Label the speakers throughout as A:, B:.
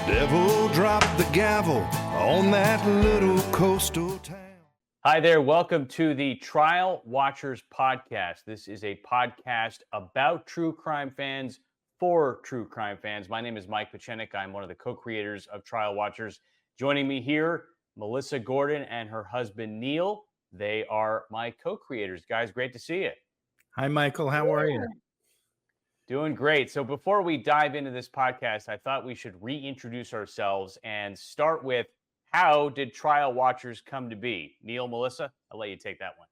A: Devil dropped the gavel on that little coastal town.
B: Hi there. Welcome to the Trial Watchers podcast. This is a podcast about true crime fans for true crime fans. My name is Mike Petchenik. I'm one of the co-creators of Trial Watchers. Joining me here, Melissa Gordon and her husband, Neil. They are my co-creators. Guys, great to see you.
C: Hi, Michael. How are you?
B: Doing great. So before we dive into this podcast, I thought we should reintroduce ourselves and start with, how did Trial Watchers come to be? Neil, Melissa, I'll let you take that one.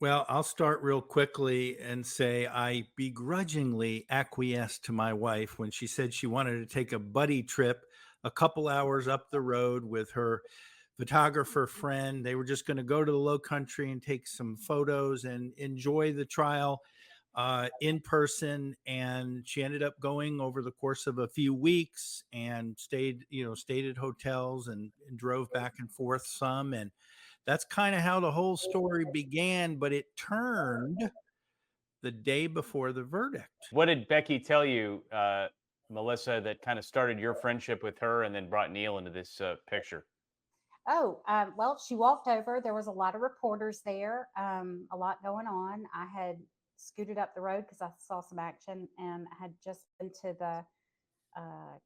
C: Well, I'll start real quickly and say I begrudgingly acquiesced to my wife when she said she wanted to take a buddy trip a couple hours up the road with her photographer friend. They were just going to go to the Low Country and take some photos and enjoy the trial in person. And she ended up going over the course of a few weeks and stayed at hotels and drove back and forth some. And that's kind of how the whole story began, but it turned the day before the verdict.
B: What did Becky tell you, Melissa, that kind of started your friendship with her and then brought Neil into this picture?
D: Well, she walked over. There was a lot of reporters there, a lot going on. I had scooted up the road because I saw some action and had just been to the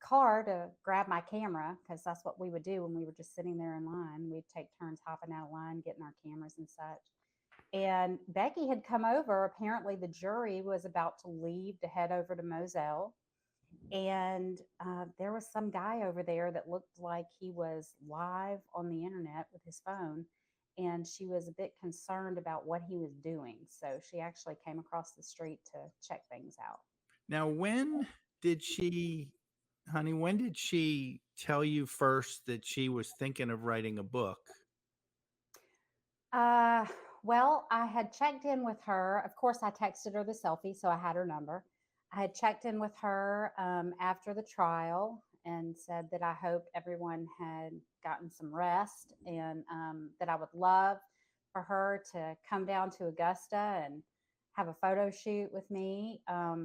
D: car to grab my camera, because that's what we would do when we were just sitting there in line. We'd take turns hopping out of line, getting our cameras and such. And Becky had come over. Apparently the jury was about to leave to head over to Moselle. And there was some guy over there that looked like he was live on the internet with his phone. And she was a bit concerned about what he was doing. So she actually came across the street to check things out.
C: Now, when did she tell you first that she was thinking of writing a book?
D: Well, I had checked in with her. Of course, I texted her the selfie, so I had her number. I had checked in with her after the trial and said that I hoped everyone had gotten some rest, and that I would love for her to come down to Augusta and have a photo shoot with me. I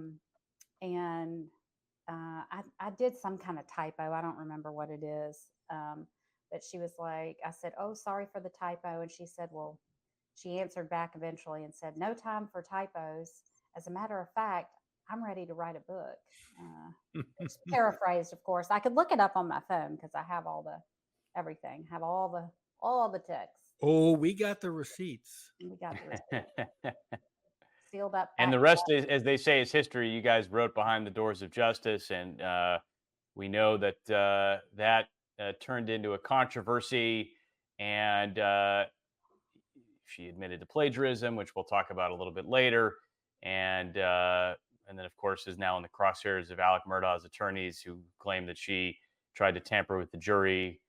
D: did some kind of typo. I don't remember what it is. But she was like, I said, "Oh, sorry for the typo." And she said, well, she answered back eventually and said, "No time for typos. As a matter of fact, I'm ready to write a book." It's paraphrased, of course. I could look it up on my phone because I have everything, have all the texts.
C: Oh, we got the receipts.
D: We got the receipts. Sealed up.
B: And the rest is, as they say, is history. You guys wrote Behind the Doors of Justice, and we know that that turned into a controversy, and she admitted to plagiarism, which we'll talk about a little bit later, and then, of course, is now in the crosshairs of Alec Murdaugh's attorneys, who claim that she tried to tamper with the jury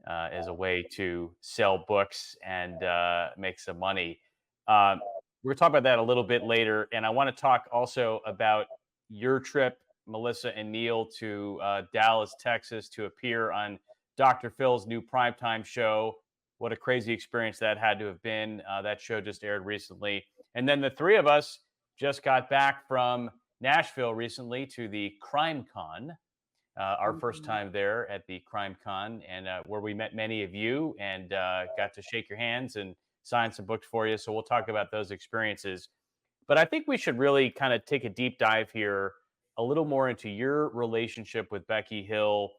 B: as a way to sell books and make some money. We're going to talk about that a little bit later. And I want to talk also about your trip, Melissa and Neil, to Dallas, Texas, to appear on Dr. Phil's new Primetime show. What a crazy experience that had to have been. That show just aired recently. And then the three of us just got back from Nashville recently to the CrimeCon, our first time there at the CrimeCon, and where we met many of you and got to shake your hands and sign some books for you. So we'll talk about those experiences. But I think we should really kind of take a deep dive here a little more into your relationship with Becky Hill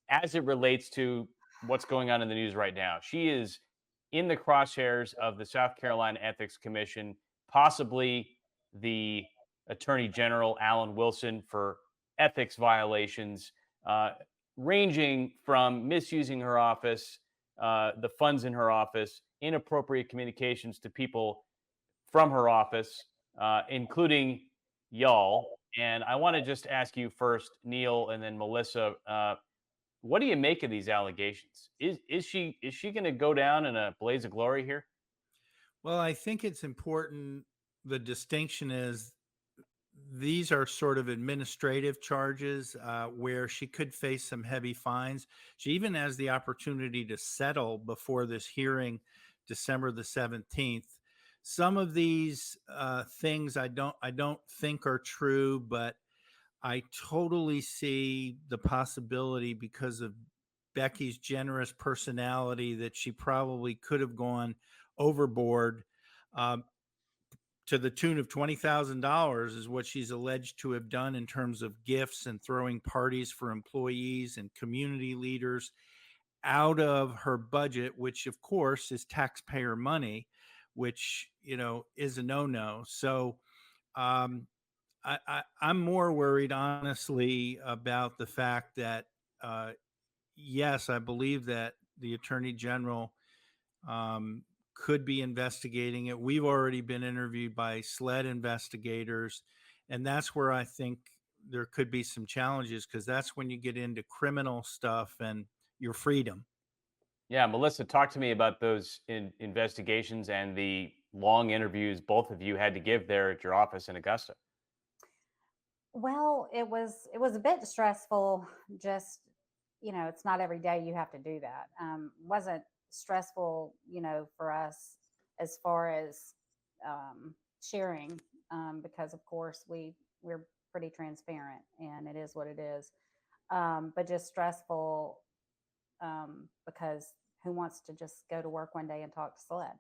B: as it relates to what's going on in the news right now. She is in the crosshairs of the South Carolina Ethics Commission, possibly the Attorney General, Alan Wilson, for ethics violations, ranging from misusing her office, the funds in her office, inappropriate communications to people from her office, including y'all. And I want to just ask you first, Neil, and then Melissa, what do you make of these allegations? Is she going to go down in a blaze of glory here?
C: Well, I think it's important. The distinction is these are sort of administrative charges where she could face some heavy fines. She even has the opportunity to settle before this hearing, December the 17th. Some of these things I don't think are true, but I totally see the possibility because of Becky's generous personality that she probably could have gone overboard. Um, to the tune of $20,000 is what she's alleged to have done in terms of gifts and throwing parties for employees and community leaders out of her budget, which of course is taxpayer money, which, is a no-no. So um, I'm more worried, honestly, about the fact that, yes, I believe that the attorney general um, could be investigating it. We've already been interviewed by SLED investigators, and that's where I think there could be some challenges because that's when you get into criminal stuff and your freedom.
B: Yeah, Melissa, talk to me about those investigations and the long interviews both of you had to give there at your office in Augusta.
D: Well, it was a bit stressful. Just it's not every day you have to do that. Wasn't stressful, for us as far as sharing, because of course we're pretty transparent, and it is what it is. But just stressful, because who wants to just go to work one day and talk to SLED?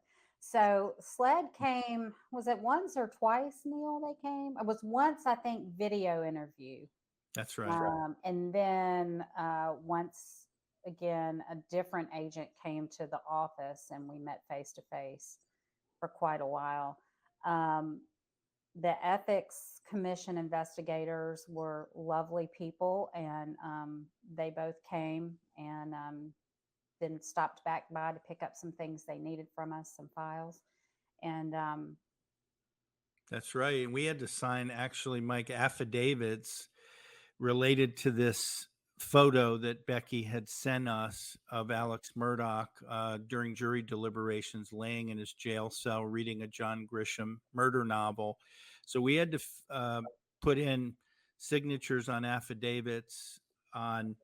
D: So SLED came, was it once or twice, Neil, they came? It was once, I think, video interview.
C: That's right.
D: And then once again, a different agent came to the office and we met face to face for quite a while. The ethics commission investigators were lovely people, and they both came and then stopped back by to pick up some things they needed from us, some files. And
C: That's right. And we had to sign, actually, Mike, affidavits related to this photo that Becky had sent us of Alex Murdaugh during jury deliberations, laying in his jail cell reading a John Grisham murder novel. So we had to put in signatures on affidavits on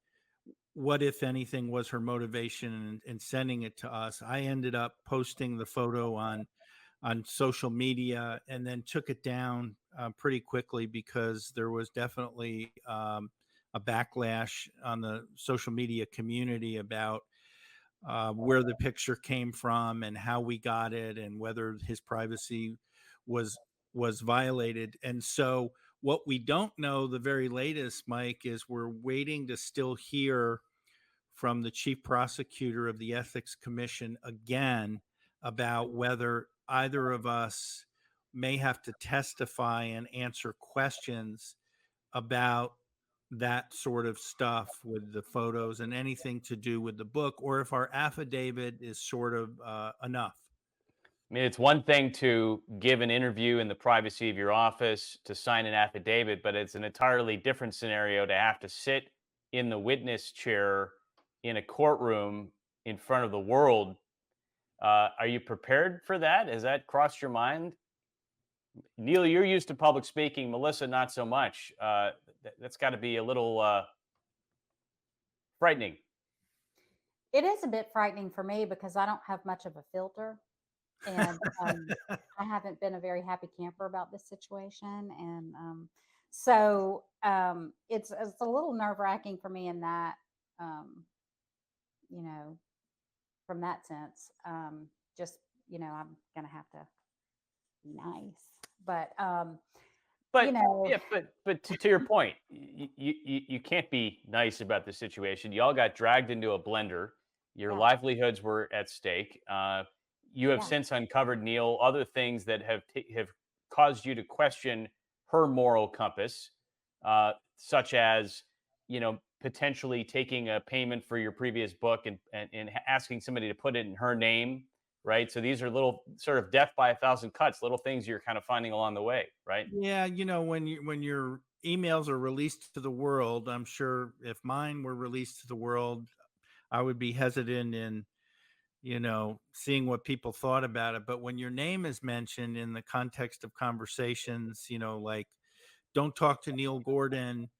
C: what, if anything, was her motivation in sending it to us. I ended up posting the photo on social media and then took it down pretty quickly because there was definitely a backlash on the social media community about where the picture came from and how we got it and whether his privacy was was violated. And so what we don't know, the very latest, Mike, is we're waiting to still hear from the chief prosecutor of the Ethics Commission again about whether either of us may have to testify and answer questions about that sort of stuff with the photos and anything to do with the book, or if our affidavit is sort of enough.
B: I mean, it's one thing to give an interview in the privacy of your office, to sign an affidavit, but it's an entirely different scenario to have to sit in the witness chair in a courtroom in front of the world. Are you prepared for that? Has that crossed your mind? Neil, you're used to public speaking. Melissa, not so much. That's got to be a little frightening.
D: it is a bit frightening for me because I don't have much of a filter. And I haven't been a very happy camper about this situation. And so it's a little nerve wracking for me in that, um, you know, from that sense. Just, I'm going to have to be nice. But,
B: But
D: know,
B: yeah, but to your point, you can't be nice about the situation. You all got dragged into a blender. Your
D: yeah,
B: livelihoods were at stake. You have
D: yeah,
B: since uncovered, Neil, other things that have caused you to question her moral compass, such as potentially taking a payment for your previous book and asking somebody to put it in her name, right? So these are little sort of death by a thousand cuts, little things you're kind of finding along the way, right?
C: Yeah, when your emails are released to the world, I'm sure if mine were released to the world, I would be hesitant in, seeing what people thought about it. But when your name is mentioned in the context of conversations, like don't talk to Neil Gordon,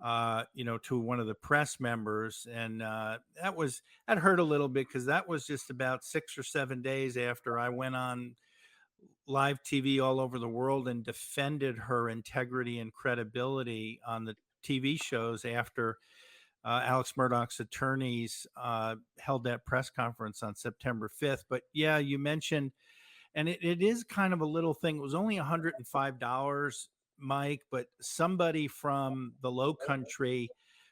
C: to one of the press members. And that hurt a little bit because that was just about 6 or 7 days after I went on live TV all over the world and defended her integrity and credibility on the TV shows after Alex Murdaugh's attorneys held that press conference on September 5th. But yeah, you mentioned, and it is kind of a little thing. It was only $105, Mike, but somebody from the Low Country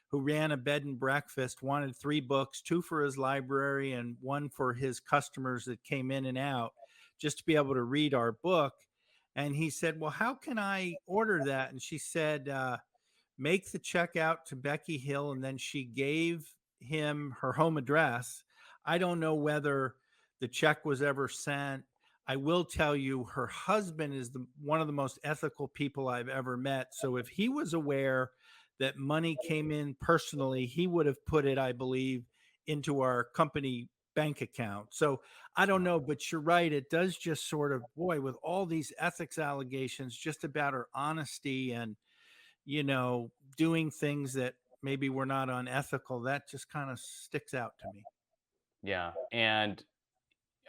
C: who ran a bed and breakfast wanted 3 books, 2 for his library and 1 for his customers that came in and out, just to be able to read our book. And he said, well, how can I order that? And she said, make the check out to Becky Hill. And then she gave him her home address. I don't know whether the check was ever sent. I will tell you, her husband is one of the most ethical people I've ever met. So if he was aware that money came in personally, he would have put it, I believe, into our company bank account. So I don't know, but you're right. It does just sort of, boy, with all these ethics allegations, just about her honesty and, doing things that maybe were not unethical, that just kind of sticks out to me.
B: Yeah. And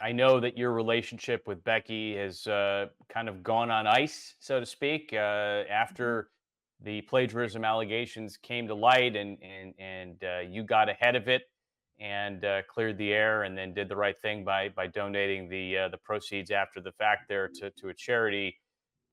B: I know that your relationship with Becky has kind of gone on ice, so to speak, after the plagiarism allegations came to light, and you got ahead of it and cleared the air, and then did the right thing by donating the proceeds after the fact there to a charity.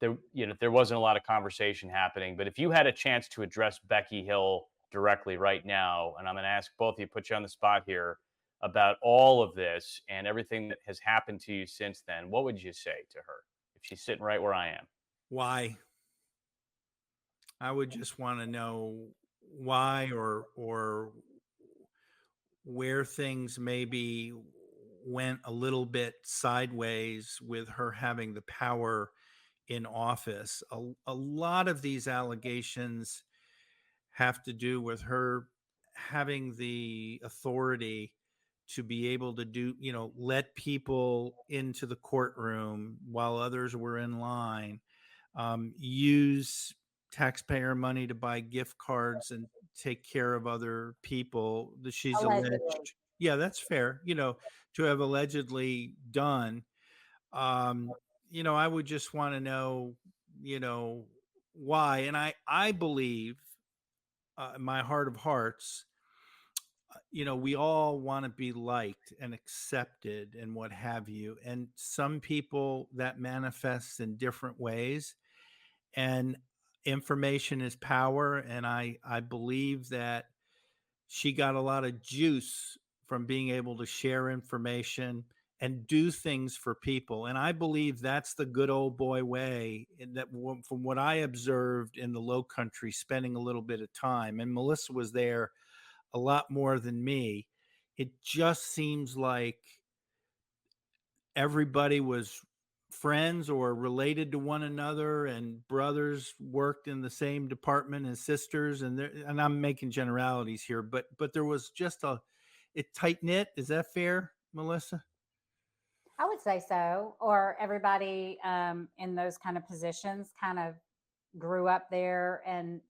B: There wasn't a lot of conversation happening. But if you had a chance to address Becky Hill directly right now, and I'm going to ask both of you, put you on the spot here, about all of this and everything that has happened to you since then, what would you say to her if she's sitting right where I am?
C: Why? I would just want to know why, or where things maybe went a little bit sideways with her having the power in office. A lot of these allegations have to do with her having the authority to be able to do, let people into the courtroom while others were in line, use taxpayer money to buy gift cards and take care of other people that she's
D: Allegedly.
C: alleged. Yeah, that's fair, to have allegedly done. Um, I would just want to know, you know, why. And I believe, in my heart of hearts, we all want to be liked and accepted and what have you. And some people that manifests in different ways. And information is power. And I believe that she got a lot of juice from being able to share information and do things for people. And I believe that's the good old boy way, from what I observed in the Low Country, spending a little bit of time. And Melissa was there a lot more than me. It just seems like everybody was friends or related to one another, and brothers worked in the same department as sisters. And I'm making generalities here, but there was just it tight knit. Is that fair, Melissa?
D: I would say so. Or everybody in those kind of positions kind of grew up there and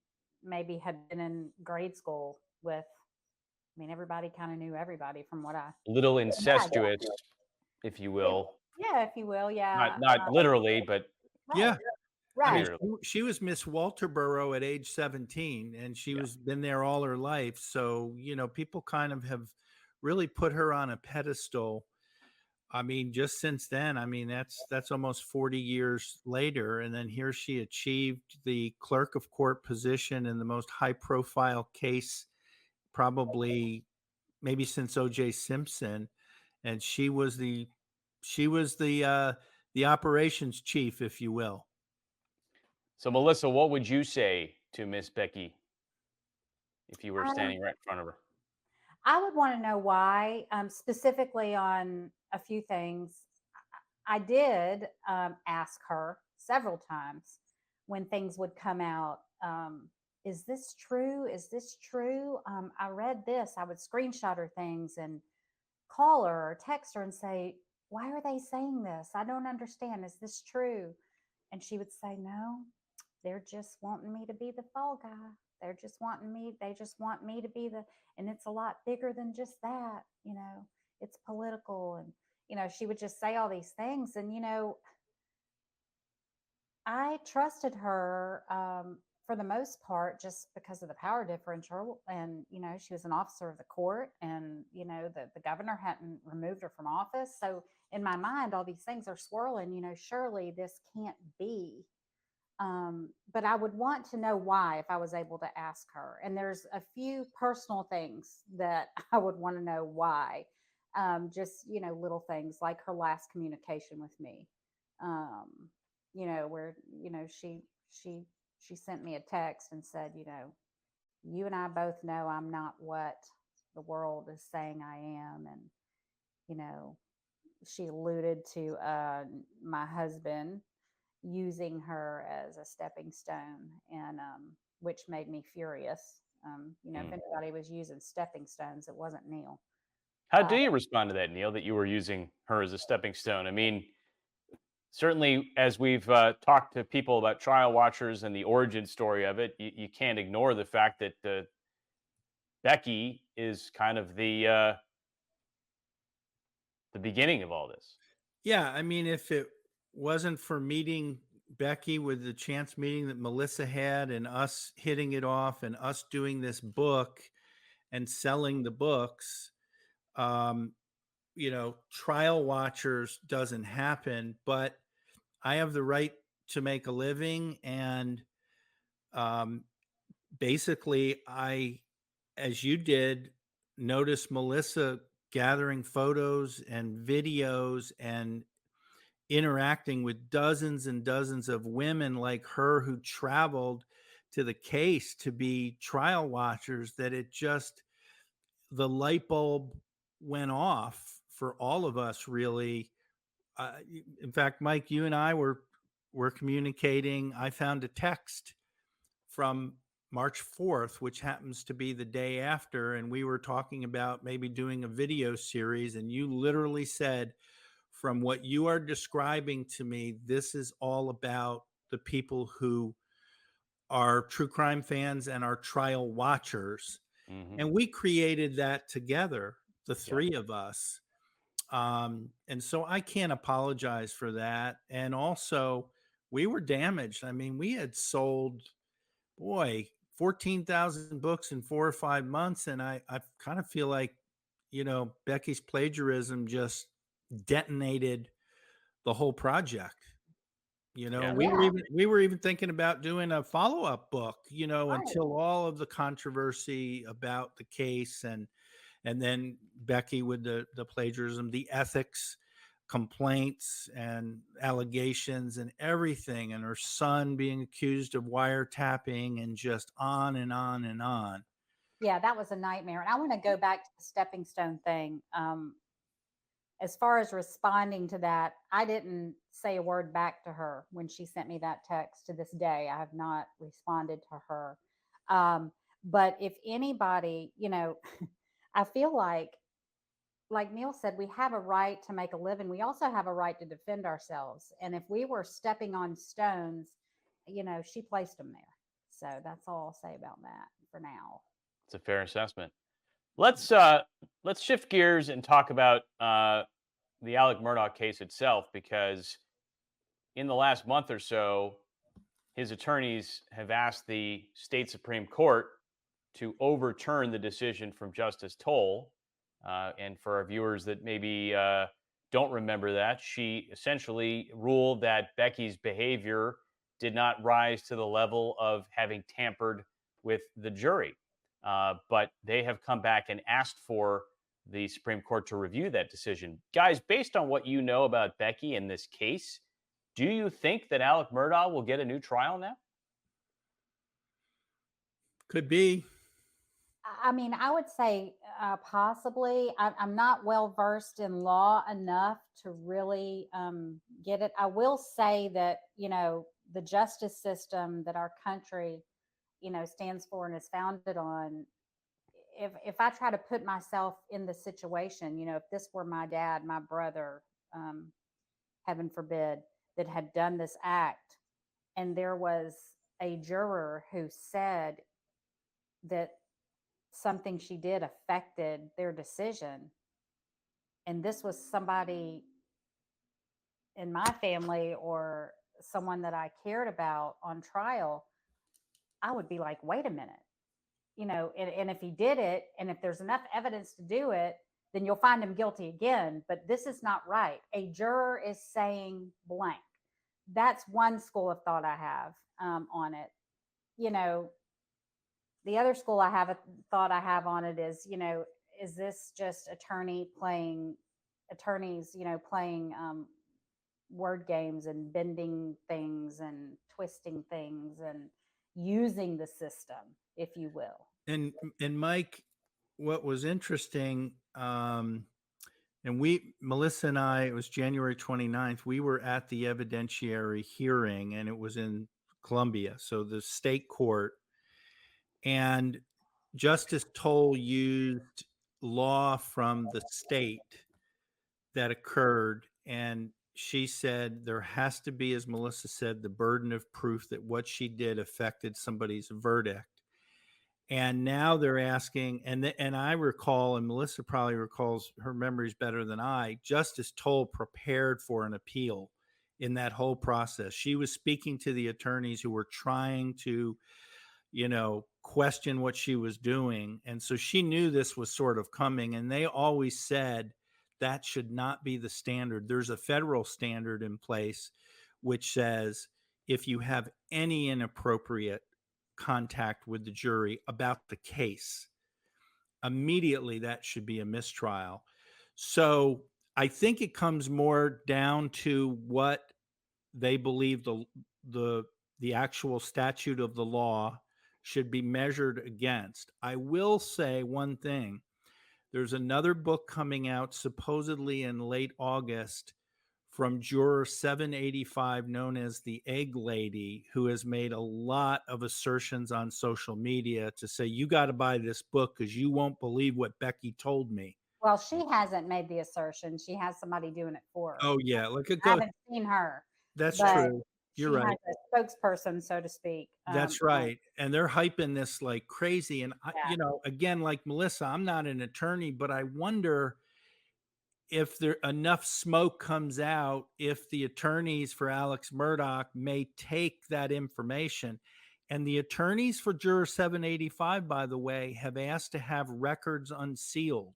D: maybe had been in grade school with, I mean, everybody kind of knew everybody from what I
B: A little
D: imagine.
B: incestuous, if you
D: Yeah,
B: will.
D: yeah, if you will. Yeah.
B: Not literally, but
C: Yeah.
D: Right.
C: I mean,
D: Right.
B: figuratively.
C: she was Miss Walterboro at age 17, and she
B: Yeah.
C: was been there all her life. So, people kind of have really put her on a pedestal. I mean, just since then, I mean, that's almost 40 years later. And then here she achieved the clerk of court position in the most high profile case, probably maybe since OJ Simpson. And she was the operations chief, if you will.
B: So, Melissa, what would you say to Miss Becky if you were
D: Um,
B: standing right in front of her?
D: I would want to know why, specifically on a few things. I did ask her several times when things would come out. Is this true? Is this true? I read this. I would screenshot her things and call her or text her and say, why are they saying this? I don't understand. Is this true? And she would say, no, they're just wanting me to be the fall guy. They just want me to be and it's a lot bigger than just that, it's political. And, she would just say all these things. And, I trusted her for the most part, just because of the power differential. And, she was an officer of the court, and, the governor hadn't removed her from office. So in my mind, all these things are swirling, surely this can't be. But I would want to know why if I was able to ask her. And there's a few personal things that I would want to know why. Just, little things like her last communication with me. Um, where, she sent me a text and said, you and I both know I'm not what the world is saying I am. And, she alluded to my husband using her as a stepping stone, and which made me furious. If anybody was using stepping stones, it wasn't Neil.
B: How do you respond to that, Neil, that you were using her as a stepping stone? I mean, certainly, as we've talked to people about trial watchers and the origin story of it, you can't ignore the fact that Becky is kind of the beginning of all this.
C: Yeah, I mean, if it wasn't for meeting Becky with the chance meeting that Melissa had, and us hitting it off, and us doing this book and selling the books, trial watchers doesn't happen. But I have the right to make a living, and basically, as you did, notice Melissa gathering photos and videos and interacting with dozens and dozens of women like her who traveled to the case to be trial watchers, that the light bulb went off for all of us, really. In fact, Mike, you and I were communicating. I found a text from March 4th, which happens to be the day after, and we were talking about maybe doing a video series, and you literally said, from what you are describing to me, this is all about the people who are true crime fans and are trial watchers.
B: Mm-hmm.
C: And we created that together, the three of us. And so I can't apologize for that. And also, we were damaged. I mean, we had sold, 14,000 books in 4 or 5 months. And I kind of feel like, Becky's plagiarism just detonated the whole project.
B: Yeah.
C: We were even thinking about doing a follow-up book,
D: Right.
C: until all of the controversy about the case, and then Becky with the plagiarism, the ethics complaints and allegations and everything, and her son being accused of wiretapping, and just on and on and on.
D: Yeah, that was a nightmare. And I want to go back to the stepping stone thing. As far as responding to that, I didn't say a word back to her when she sent me that text. To this day, I have not responded to her. But if anybody, I feel like Neil said, we have a right to make a living. We also have a right to defend ourselves. And if we were stepping on stones, she placed them there. So that's all I'll say about that for now.
B: It's a fair assessment. Let's shift gears and talk about the Alec Murdaugh case itself, because in the last month or so, his attorneys have asked the state Supreme Court to overturn the decision from Justice Toll. And for our viewers that maybe don't remember that, she essentially ruled that Becky's behavior did not rise to the level of having tampered with the jury. But they have come back and asked for the Supreme Court to review that decision. Guys, based on what you know about Becky in this case, do you think that Alec Murdaugh will get a new trial now?
C: Could be.
D: I mean, I would say possibly. I'm not well versed in law enough to really get it. I will say that, the justice system that our country, stands for and is founded on, if I try to put myself in the situation, if this were my dad, my brother, heaven forbid, that had done this act, and there was a juror who said that something she did affected their decision, and this was somebody in my family or someone that I cared about on trial, I would be like, wait a minute, and if he did it, and if there's enough evidence to do it, then you'll find him guilty again. But this is not right. A juror is saying blank. That's one school of thought I have on it. You know, the other school I have a thought I have on it is, is this just attorneys, playing word games and bending things and twisting things and using the system, if you will.
C: And Mike, what was interesting, and Melissa and I, it was January 29th, we were at the evidentiary hearing, and it was in Columbia, so the state court. And Justice Toll used law from the state that occurred, and she said there has to be, as Melissa said, the burden of proof that what she did affected somebody's verdict. And now they're asking, and I recall, and Melissa probably recalls her memories better than I, Justice Toll prepared for an appeal in that whole process. She was speaking to the attorneys who were trying to, question what she was doing. And so she knew this was sort of coming. And they always said that should not be the standard. There's a federal standard in place which says if you have any inappropriate contact with the jury about the case, immediately that should be a mistrial. So I think it comes more down to what they believe the actual statute of the law should be measured against. I will say one thing. There's another book coming out supposedly in late August from juror 785, known as the Egg Lady, who has made a lot of assertions on social media to say, you got to buy this book because you won't believe what Becky told me.
D: Well, she hasn't made the assertion. She has somebody doing it for her.
C: Oh, yeah. Look at
D: I haven't seen her.
C: That's
D: but
C: true. You're
D: she
C: right.
D: has a spokesperson, so to speak.
C: That's right. And they're hyping this like crazy. And,
D: Yeah.
C: Again, like Melissa, I'm not an attorney, but I wonder if there enough smoke comes out, if the attorneys for Alex Murdaugh may take that information. And the attorneys for juror 785, by the way, have asked to have records unsealed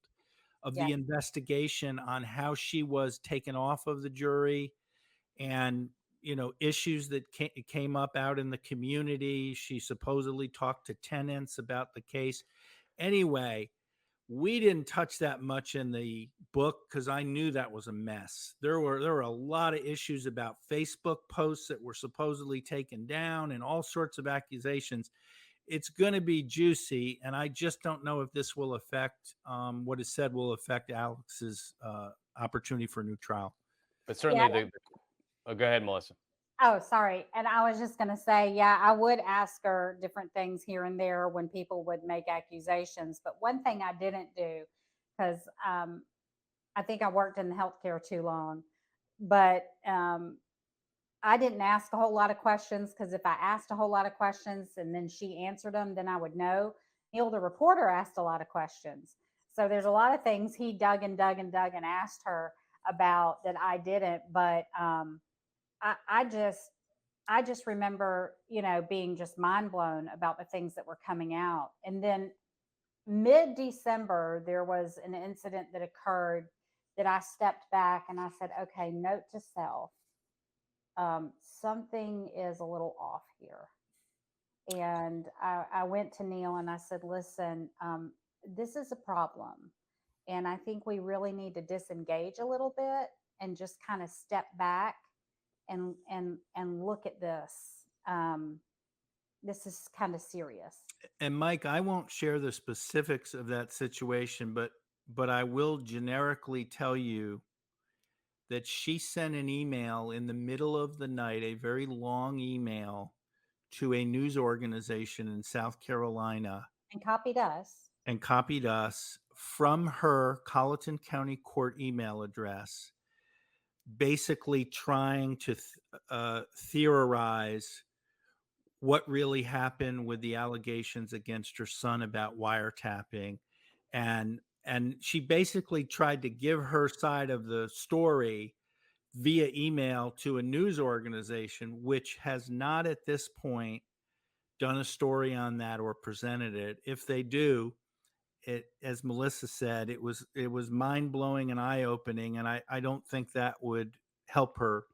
C: of the investigation on how she was taken off of the jury and issues that came up out in the community. She supposedly talked to tenants about the case. Anyway, we didn't touch that much in the book because I knew that was a mess. There were a lot of issues about Facebook posts that were supposedly taken down and all sorts of accusations. It's going to be juicy, and I just don't know if this will affect what is said will affect Alex's opportunity for a new trial.
B: But certainly, go ahead, Melissa.
D: Oh, sorry. And I was just going to say, yeah, I would ask her different things here and there when people would make accusations. But one thing I didn't do, because I think I worked in the healthcare too long, but I didn't ask a whole lot of questions, because if I asked a whole lot of questions and then she answered them, then I would know. Neil, the reporter, asked a lot of questions. So there's a lot of things he dug and asked her about that I didn't. But I just remember, being just mind blown about the things that were coming out. And then mid-December, there was an incident that occurred that I stepped back and I said, okay, note to self, something is a little off here. And I went to Neil and I said, listen, this is a problem. And I think we really need to disengage a little bit and just kind of step back and look at this. This is kind of serious.
C: And Mike, I won't share the specifics of that situation, but I will generically tell you that she sent an email in the middle of the night, a very long email, to a news organization in South Carolina.
D: And copied us
C: from her Colleton County Court email address, basically trying to theorize what really happened with the allegations against her son about wiretapping. And she basically tried to give her side of the story via email to a news organization, which has not at this point done a story on that or presented it. If they do, it, as Melissa said, it was mind blowing and eye opening, and I don't think that would help her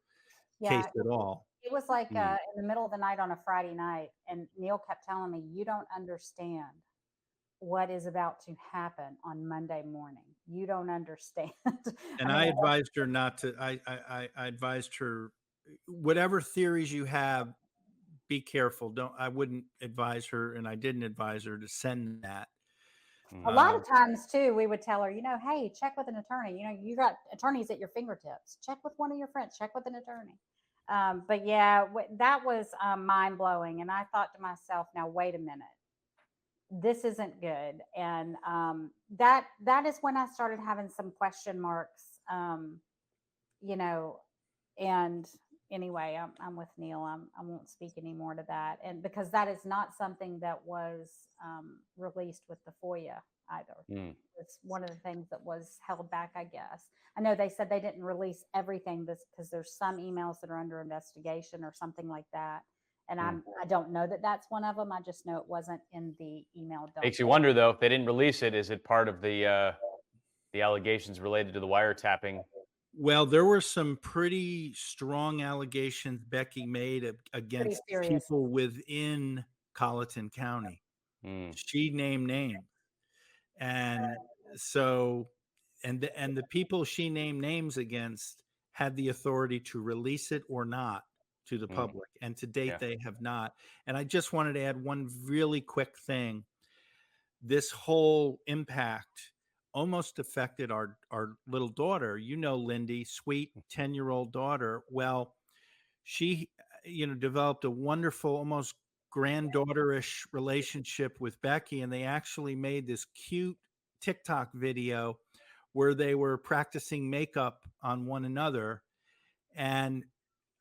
D: Yeah,
C: case at all.
D: it was like in the middle of the night on a Friday night, and Neil kept telling me, "You don't understand what is about to happen on Monday morning. You don't understand."
C: And I advised her not to. I advised her, whatever theories you have, be careful. Don't. I wouldn't advise her, and I didn't advise her to send that.
D: A lot of times too, we would tell her, hey, check with an attorney. You got attorneys at your fingertips. Check with one of your friends. Check with an attorney. But yeah, that was mind blowing. And I thought to myself, now wait a minute, this isn't good. And that is when I started having some question marks. You know, and anyway, I'm with Neil. I won't speak any more to that, and because that is not something that was released with the FOIA either. It's one of the things that was held back, I guess. I know they said they didn't release everything because there's some emails that are under investigation or something like that, and I don't know that that's one of them. I just know it wasn't in the email dump.
B: Makes you wonder though, if they didn't release it, is it part of the allegations related to the wiretapping?
C: Well, there were some pretty strong allegations Becky made against people within Colleton County. She named names. And so, and the people she named names against had the authority to release it or not to the public. And to date, they have not. And I just wanted to add one really quick thing. This whole impact almost affected our little daughter. Lindy, sweet 10-year-old daughter. Well, she, developed a wonderful, almost granddaughterish relationship with Becky, and they actually made this cute TikTok video where they were practicing makeup on one another. And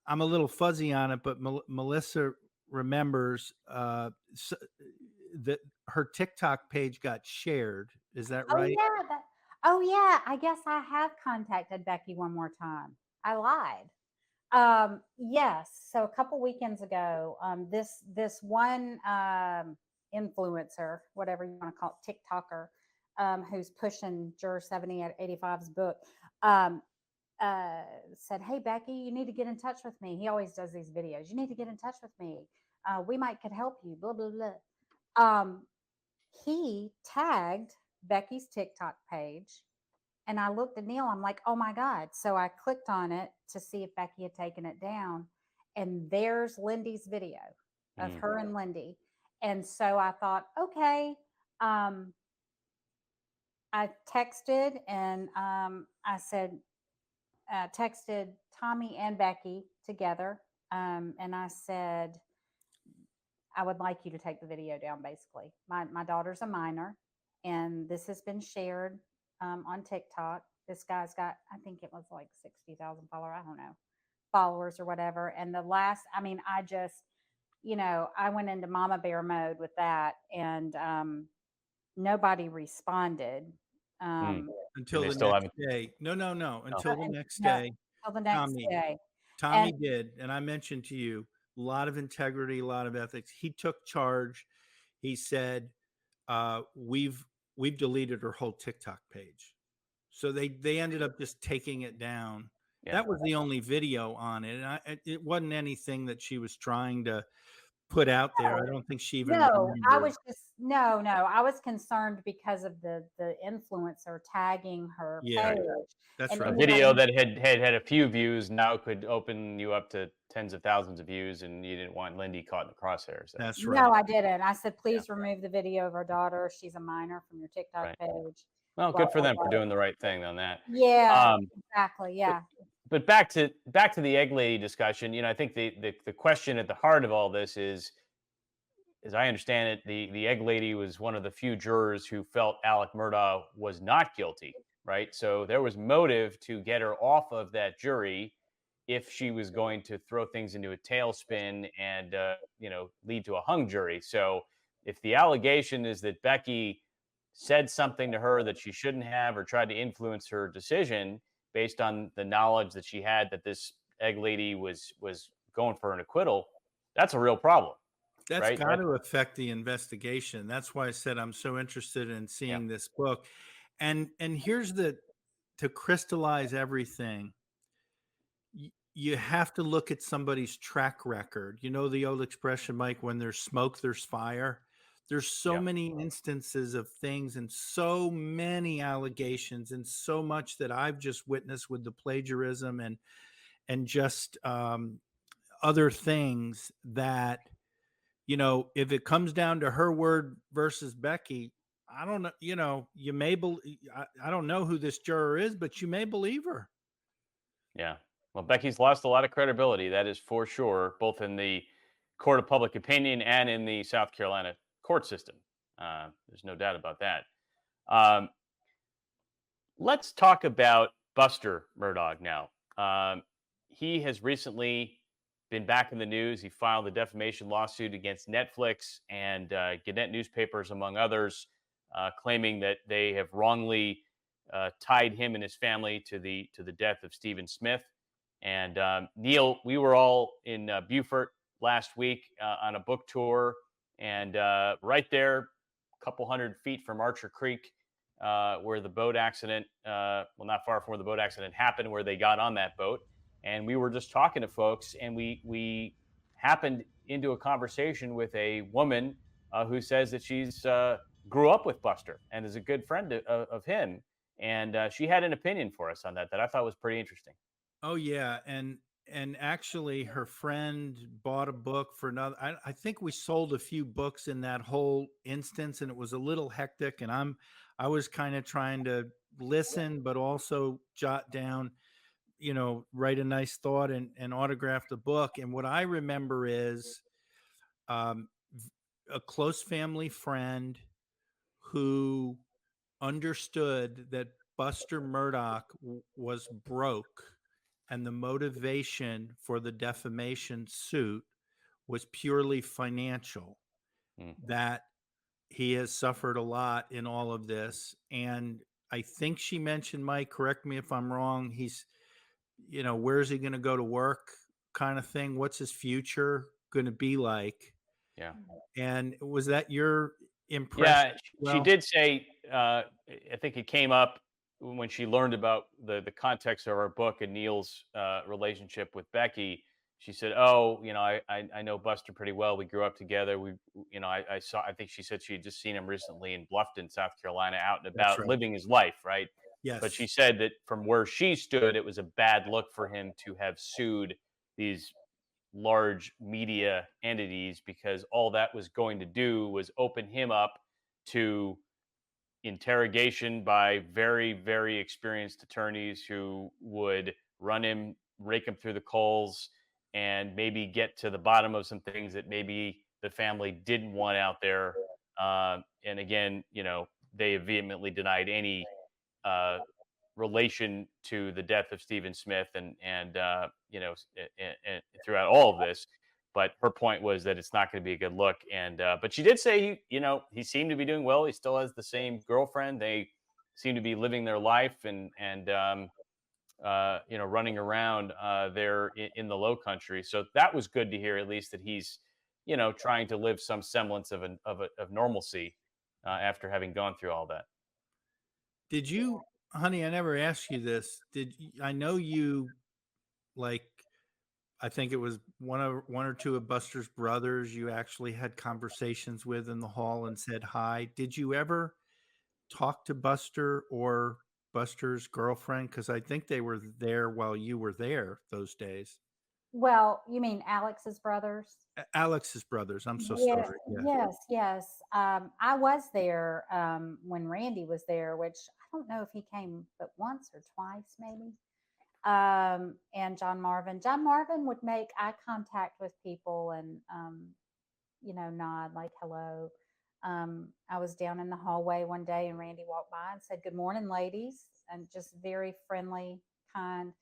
C: I'm a little fuzzy on it, but Melissa remembers that her TikTok page got shared. Is that right?
D: Oh yeah. I guess I have contacted Becky one more time. I lied. Yes. So a couple weekends ago, this one influencer, whatever you want to call it, TikToker, who's pushing Juror 7085's book, said, "Hey Becky, you need to get in touch with me." He always does these videos. "You need to get in touch with me. We could help you." Blah blah blah. He tagged Becky's TikTok page. And I looked at Neil, I'm like, "Oh my God." So I clicked on it to see if Becky had taken it down. And there's Lindy's video of her and Lindy. And so I thought, okay. I texted and I said, texted Tommy and Becky together. And I said, "I would like you to take the video down, basically. My daughter's a minor, and this has been shared on TikTok. This guy's got, I think it was like 60,000 followers. I don't know, followers or whatever." And I just, I went into mama bear mode with that, and nobody responded.
C: Until the next day. No. Until the next day.
D: Until the next day.
C: Tommy did. And I mentioned to you, a lot of integrity, a lot of ethics. He took charge. He said, we've deleted her whole TikTok page. So they ended up just taking it down. Yeah. That was the only video on it. And it wasn't anything that she was trying to put out there. I don't think she even
D: remembered. I was just I was concerned because of the influencer tagging her page.
C: That's
B: right. A video that had a few views now could open you up to tens of thousands of views, and you didn't want Lindy caught in the crosshairs.
C: That's right.
D: No, I didn't. I said, "Please remove the video of our daughter. She's a minor, from your TikTok page."
B: Well, good for them for doing the right thing on that.
D: Yeah, exactly. Yeah.
B: But back to the egg lady discussion. I think the question at the heart of all this is, as I understand it, the egg lady was one of the few jurors who felt Alec Murdaugh was not guilty, right? So there was motive to get her off of that jury if she was going to throw things into a tailspin and lead to a hung jury. So if the allegation is that Becky said something to her that she shouldn't have, or tried to influence her decision based on the knowledge that she had that this egg lady was going for an acquittal, that's a real problem.
C: That's
B: right?
C: got to affect the investigation. That's why I said I'm so interested in
B: Yeah,
C: seeing this book. And here's the to crystallize everything. You have to look at somebody's track record. You know the old expression, Mike, when there's smoke, there's fire. There's so
B: yeah,
C: many instances of things and so many allegations and so much that I've just witnessed with the plagiarism and just other things that, if it comes down to her word versus Becky, I don't know, you may believe, I don't know who this juror is, but you may believe her.
B: yeah. Well, Becky's lost a lot of credibility, that is for sure, both in the court of public opinion and in the South Carolina court system. There's no doubt about that. Um, let's talk about Buster Murdaugh now. He has recently been back in the news. He filed a defamation lawsuit against Netflix and Gannett newspapers, among others, claiming that they have wrongly tied him and his family to the death of Stephen Smith. And Neil, we were all in Beaufort last week on a book tour, and right there, a couple 100 feet from Archer Creek, where the boat accident, well, not far from where the boat accident happened, where they got on that boat. And we were just talking to folks, and we happened into a conversation with a woman who says that she's grew up with Buster and is a good friend of him. And she had an opinion for us on that I thought was pretty interesting.
C: Oh yeah, and actually, her friend bought a book for another. I think we sold a few books in that whole instance, and it was a little hectic. And I was kind of trying to listen, but also jot down, write a nice thought and autograph the book. And what I remember is um, a close family friend who understood that Buster Murdaugh was broke and the motivation for the defamation suit was purely financial,
B: Mm,
C: that he has suffered a lot in all of this. And I think she mentioned, Mike, correct me if I'm wrong, he's, where's he going to go to work kind of thing? What's his future going to be like?
B: yeah.
C: And was that your impression?
B: Yeah, she
C: Well,
B: did say. I think it came up when she learned about the context of our book and Neil's relationship with Becky. She said, "Oh, I know Buster pretty well. We grew up together. I saw. I think she said she had just seen him recently in Bluffton, South Carolina, out and
C: that's
B: about,
C: right.
B: living his life, right?" But she
C: Yes.
B: said that from where she stood, it was a bad look for him to have sued these large media entities, because all that was going to do was open him up to interrogation by very, very experienced attorneys who would rake him through the coals, and maybe get to the bottom of some things that maybe the family didn't want out there. And again, they have vehemently denied any uh, relation to the death of Stephen Smith, and throughout all of this. But her point was that it's not going to be a good look. And but she did say he seemed to be doing well. He still has the same girlfriend. They seem to be living their life and running around there in the Low Country. So that was good to hear, at least that he's trying to live some semblance of normalcy after having gone through all that.
C: Did you, honey, I never asked you this. I know you, like, I think it was one or two of Buster's brothers you actually had conversations with in the hall and said hi. Did you ever talk to Buster or Buster's girlfriend? Because I think they were there while you were there those days.
D: Well, you mean Alex's brothers?
C: Alex's brothers. I'm so
D: Yeah,
C: sorry. Yeah.
D: yes, yes. I was there when Randy was there, which I don't know if he came but once or twice, maybe. And John Marvin. John Marvin would make eye contact with people and, nod like hello. I was down in the hallway one day and Randy walked by and said, "Good morning, ladies," and just very friendly, kind.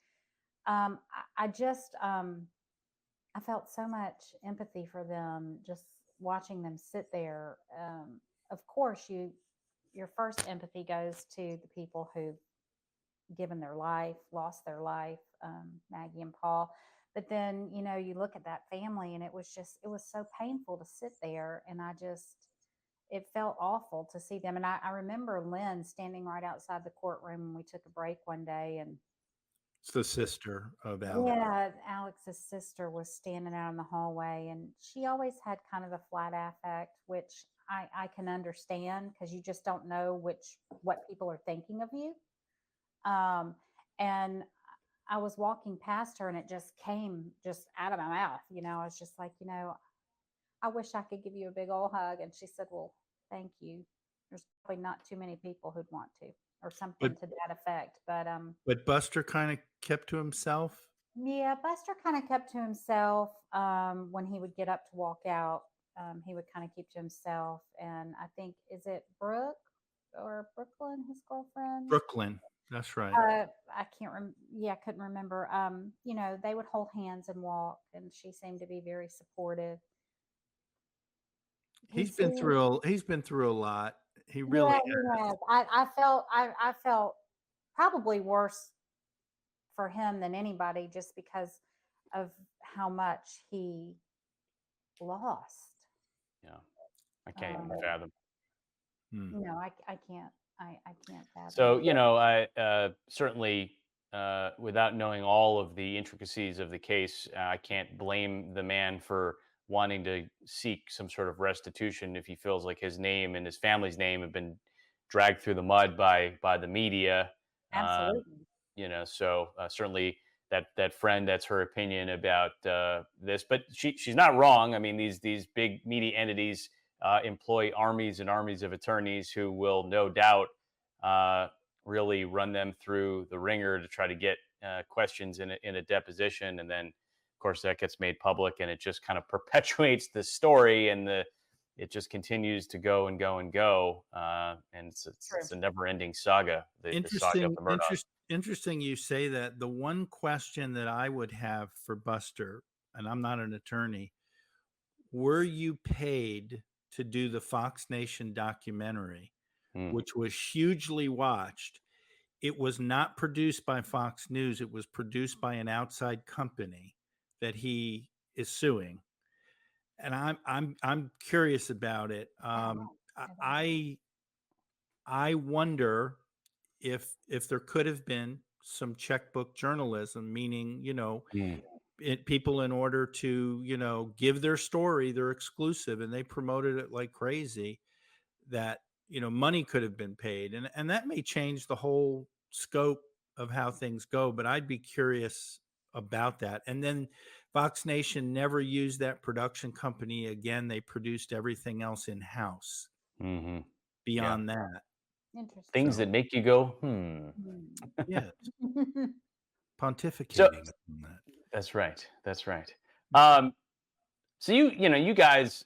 D: I just, I felt so much empathy for them just watching them sit there. Of course, your first empathy goes to the people who've given their life, lost their life, Maggie and Paul. But then, you know, you look at that family and it was so painful to sit there. And it felt awful to see them. And I remember Lynn standing right outside the courtroom when we took a break one day. And
C: It's the sister of Alex.
D: yeah, Alex's sister was standing out in the hallway, and she always had kind of the flat affect, which I can understand because you just don't know what people are thinking of you. And I was walking past her, and it just came just out of my mouth. You know, I was just like, you know, I wish I could give you a big old hug. And she said, well, thank you. There's probably not too many people who'd want to, or something
C: But
D: to that effect.
C: but Buster kind of kept to himself.
D: Yeah, Buster kind of kept to himself. When he would get up to walk out, he would kind of keep to himself. And I think, is it Brooke or Brooklyn, his girlfriend?
C: Brooklyn. That's right.
D: I can't yeah, I couldn't remember. You know, they would hold hands and walk, and she seemed to be very supportive. He
C: He's been
D: seemed,
C: through a lot. He really
D: yeah, he has. I felt probably worse for him than anybody, just because of how much he lost.
B: Yeah, I can't even
D: Um,
B: fathom.
D: no, I can't. I can't fathom
B: So,
D: it.
B: you know, I certainly, without knowing all of the intricacies of the case, I can't blame the man for wanting to seek some sort of restitution if he feels like his name and his family's name have been dragged through the mud by the media. Um,
D: Absolutely.
B: you know, so certainly that friend, that's her opinion about this, but she's not wrong. I mean, these big media entities employ armies and armies of attorneys who will no doubt uh, really run them through the ringer to try to get questions in a deposition, and then of course that gets made public, and it just kind of perpetuates the story, and it just continues to go and go and go, and
D: True.
B: it's a never-ending saga, the saga of
C: interesting.
B: the Murdaugh.
C: Interesting. You say that. The one question that I would have for Buster, and I'm not an attorney, were you paid to do the Fox Nation documentary,
B: Mm,
C: which was hugely watched? It was not produced by Fox News. It was produced by an outside company that he is suing, and I'm curious about it.
D: I don't know. I don't know.
C: I wonder if there could have been some checkbook journalism, meaning, you know,
B: mm,
C: people, in order to, you know, give their story, they're exclusive, and they promoted it like crazy, that, you know, money could have been paid, and that may change the whole scope of how things go. But I'd be curious about that. And then Fox Nation never used that production company again. They produced everything else in house
B: hmm Yeah,
C: beyond that.
D: Interesting.
B: things
C: So
B: that make you go, hmm.
C: yeah,
D: Hmm.
B: So
C: pontificating on that.
B: that's right. That's right. Um, so you know, you guys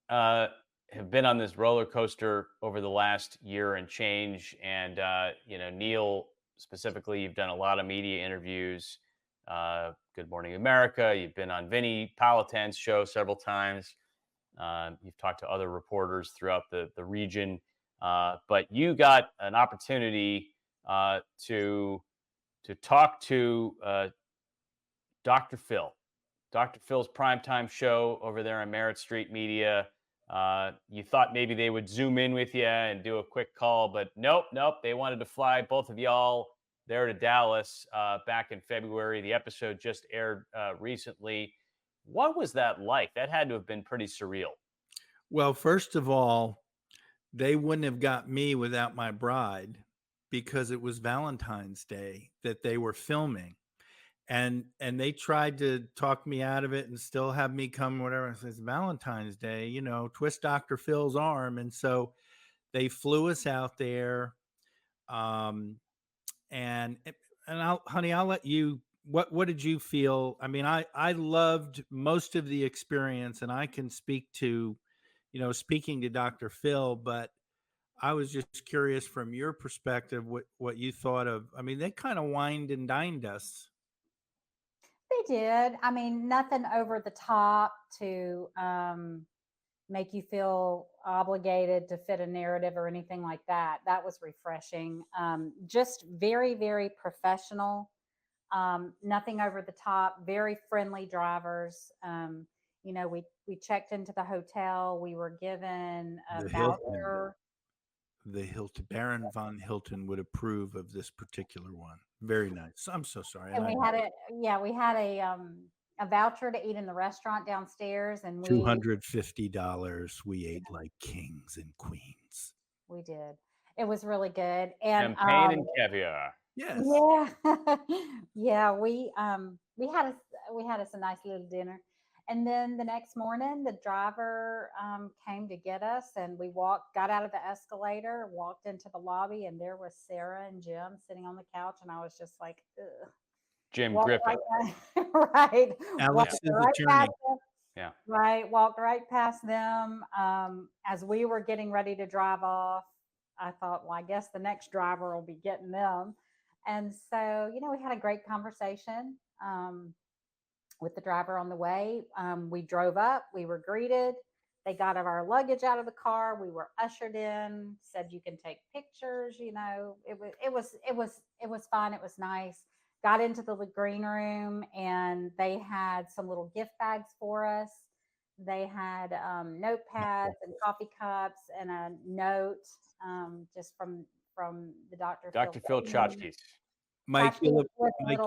B: uh, have been on this roller coaster over the last year and change, and you know, Neil specifically, you've done a lot of media interviews. Good Morning America. You've been on Vinny Politan's show several times. You've talked to other reporters throughout the region, but you got an opportunity to talk to Dr. Phil. Dr. Phil's primetime show over there on Merritt Street Media. You thought maybe they would zoom in with you and do a quick call, but nope, nope. They wanted to fly both of y'all there to Dallas back in February. The episode just aired recently. What was that like? That had to have been pretty surreal.
C: Well, first of all, they wouldn't have got me without my bride, because it was Valentine's Day that they were filming. And they tried to talk me out of it and still have me come, whatever. I says, Valentine's Day, you know, twist Dr. Phil's arm. And so they flew us out there. Um, and honey, I'll let you. What did you feel? I mean, I loved most of the experience, and I can speak to, you know, speaking to Dr. Phil, but I was just curious from your perspective what you thought of. I mean, they kind of wined and dined us.
D: They did. I mean, nothing over the top to make you feel obligated to fit a narrative or anything like that. That was refreshing. Just very, very professional. Nothing over the top, very friendly drivers. We checked into the hotel. We were given a
C: The Hilton.
D: voucher.
C: The Hilton, Baron von Hilton would approve of this particular one. Very nice. I'm so sorry.
D: And we had a voucher to eat in the restaurant downstairs, and
C: $250. We ate like kings and queens.
D: we did. It was really good. And
B: Champagne and caviar.
C: Yes.
D: yeah, yeah, we had us a nice little dinner. And then the next morning, the driver came to get us, and we got out of the escalator, walked into the lobby, and there was Sarah and Jim sitting on the couch, and I was just like, ugh.
B: Jim
D: Walked
B: Griffin.
D: right,
C: Alex's
D: right
C: attorney.
D: past them.
B: Yeah.
D: Right, walked right past them. As we were getting ready to drive off, I thought, well, I guess the next driver will be getting them. And so, we had a great conversation with the driver on the way. We drove up, we were greeted. They got our luggage out of the car. We were ushered in, said you can take pictures. It was fun. It was nice. Got into the green room, and they had some little gift bags for us. They had notepads and coffee cups and a note just from the
B: Dr. Phil Chotchkis.
C: Mike
D: Mike,